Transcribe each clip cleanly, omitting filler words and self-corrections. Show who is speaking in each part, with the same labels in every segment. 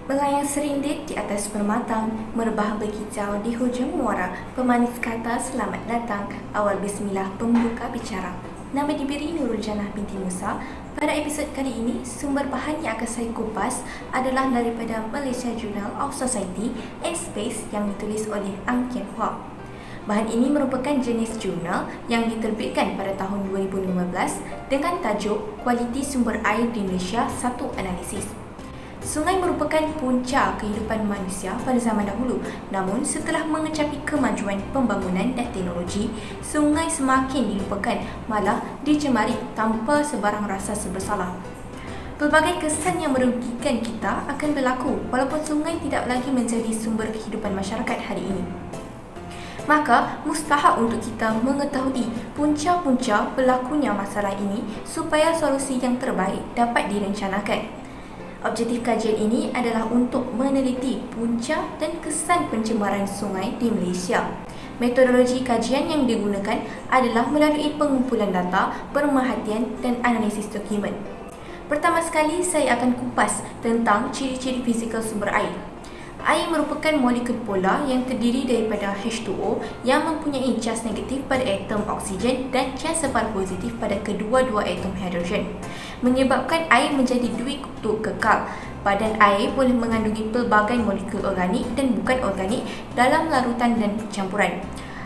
Speaker 1: Melayang serindit di atas permatang, merebah berkicau di hujung muara, pemanis kata selamat datang, awal bismillah pembuka bicara. Nama diberi Nurul Jannah binti Musa. Pada episod kali ini, sumber bahan yang akan saya kupas adalah daripada Malaysia Journal of Society and Space yang ditulis oleh Ang Kian Hua. Bahan ini merupakan jenis jurnal yang diterbitkan pada tahun 2015 dengan tajuk Kualiti Sumber Air di Malaysia, satu analisis. Sungai merupakan punca kehidupan manusia pada zaman dahulu. Namun, setelah mengecapi kemajuan pembangunan dan teknologi, sungai semakin dilupakan, malah dicemari tanpa sebarang rasa bersalah. Pelbagai kesan yang merugikan kita akan berlaku walaupun sungai tidak lagi menjadi sumber kehidupan masyarakat hari ini. Maka, mustahak untuk kita mengetahui punca-punca berlakunya masalah ini supaya solusi yang terbaik dapat direncanakan. Objektif kajian ini adalah untuk meneliti punca dan kesan pencemaran sungai di Malaysia. Metodologi kajian yang digunakan adalah melalui pengumpulan data, pemerhatian dan analisis dokumen. Pertama sekali, saya akan kupas tentang ciri-ciri fizikal sumber air. Air merupakan molekul polar yang terdiri daripada H2O yang mempunyai cas negatif pada atom oksigen dan cas separuh positif pada kedua-dua atom hidrogen, menyebabkan air menjadi dua kutub kekal. Badan air boleh mengandungi pelbagai molekul organik dan bukan organik dalam larutan dan campuran.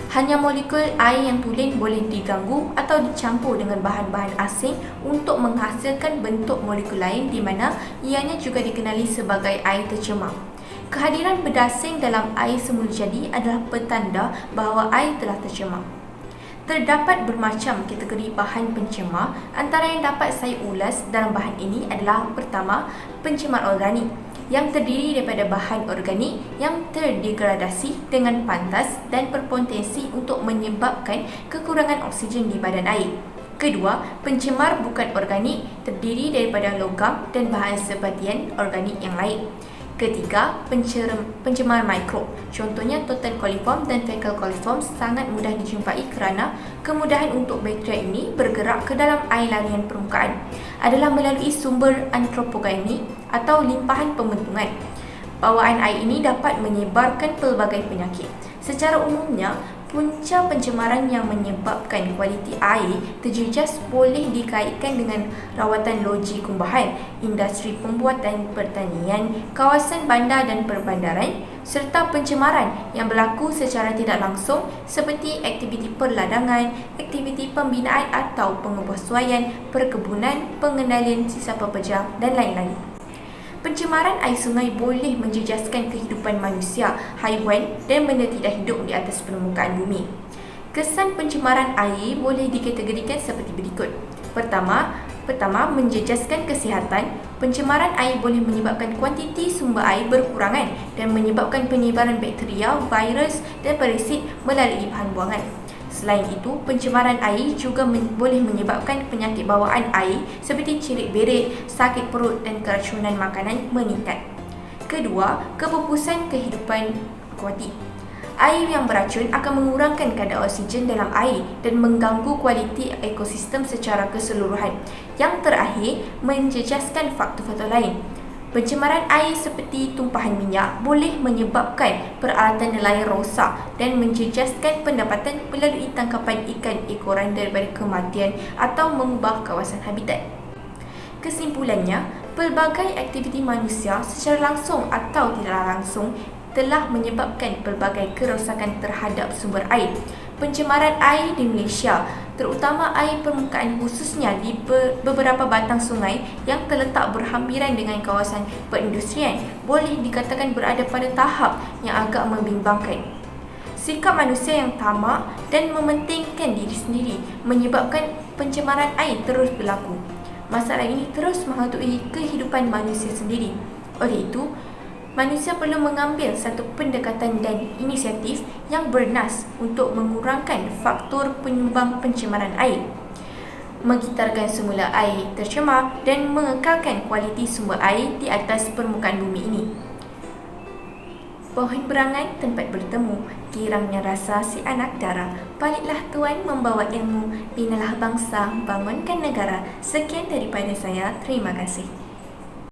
Speaker 1: Hanya molekul air yang tulen boleh diganggu atau dicampur dengan bahan-bahan asing untuk menghasilkan bentuk molekul lain di mana ianya juga dikenali sebagai air tercemar. Kehadiran benda asing dalam air semula jadi adalah petanda bahawa air telah tercemar. Terdapat bermacam kategori bahan pencemar. Antara yang dapat saya ulas dalam bahan ini adalah pertama, pencemar organik yang terdiri daripada bahan organik yang terdegradasi dengan pantas dan berpotensi untuk menyebabkan kekurangan oksigen di badan air. Kedua, pencemar bukan organik terdiri daripada logam dan bahan sebahagian organik yang lain. Ketiga, pencemar mikro. Contohnya total coliform dan fecal coliform sangat mudah dijumpai kerana kemudahan untuk bakteria ini bergerak ke dalam air larian permukaan adalah melalui sumber antropogenik atau limpahan pembentungan. Bawaan air ini dapat menyebarkan pelbagai penyakit. Secara umumnya, punca pencemaran yang menyebabkan kualiti air terjejas boleh dikaitkan dengan rawatan loji kumbahan, industri pembuatan pertanian, kawasan bandar dan perbandaran, serta pencemaran yang berlaku secara tidak langsung seperti aktiviti perladangan, aktiviti pembinaan atau pengebuasuaian, perkebunan, pengendalian sisa pekerja dan lain-lain. Pencemaran air sungai boleh menjejaskan kehidupan manusia, haiwan dan benda tidak hidup di atas permukaan bumi. Kesan pencemaran air boleh dikategorikan seperti berikut. Pertama, menjejaskan kesihatan. Pencemaran air boleh menyebabkan kuantiti sumber air berkurangan dan menyebabkan penyebaran bakteria, virus dan parasit melalui bahan buangan. Selain itu, pencemaran air juga boleh menyebabkan penyakit bawaan air seperti cirit berit, sakit perut dan keracunan makanan meningkat. Kedua, kepupusan kehidupan akuatik. Air yang beracun akan mengurangkan kadar oksigen dalam air dan mengganggu kualiti ekosistem secara keseluruhan. Yang terakhir, menjejaskan faktor-faktor lain. Pencemaran air seperti tumpahan minyak boleh menyebabkan peralatan nelayan rosak dan menjejaskan pendapatan melalui tangkapan ikan ekoran daripada kematian atau mengubah kawasan habitat. Kesimpulannya, pelbagai aktiviti manusia secara langsung atau tidak langsung telah menyebabkan pelbagai kerosakan terhadap sumber air. Pencemaran air di Malaysia, terutama air permukaan khususnya di beberapa batang sungai yang terletak berhampiran dengan kawasan perindustrian, boleh dikatakan berada pada tahap yang agak membimbangkan. Sikap manusia yang tamak dan mementingkan diri sendiri menyebabkan pencemaran air terus berlaku. Masalah ini terus menghantui kehidupan manusia sendiri. Oleh itu, manusia perlu mengambil satu pendekatan dan inisiatif yang bernas untuk mengurangkan faktor penyumbang pencemaran air, menggitarkan semula air tercemar dan mengekalkan kualiti sumber air di atas permukaan bumi ini. Pohon berangan tempat bertemu, girangnya rasa si anak dara. Baliklah Tuan membawa ilmu, binalah bangsa, bangunkan negara. Sekian daripada saya, terima kasih.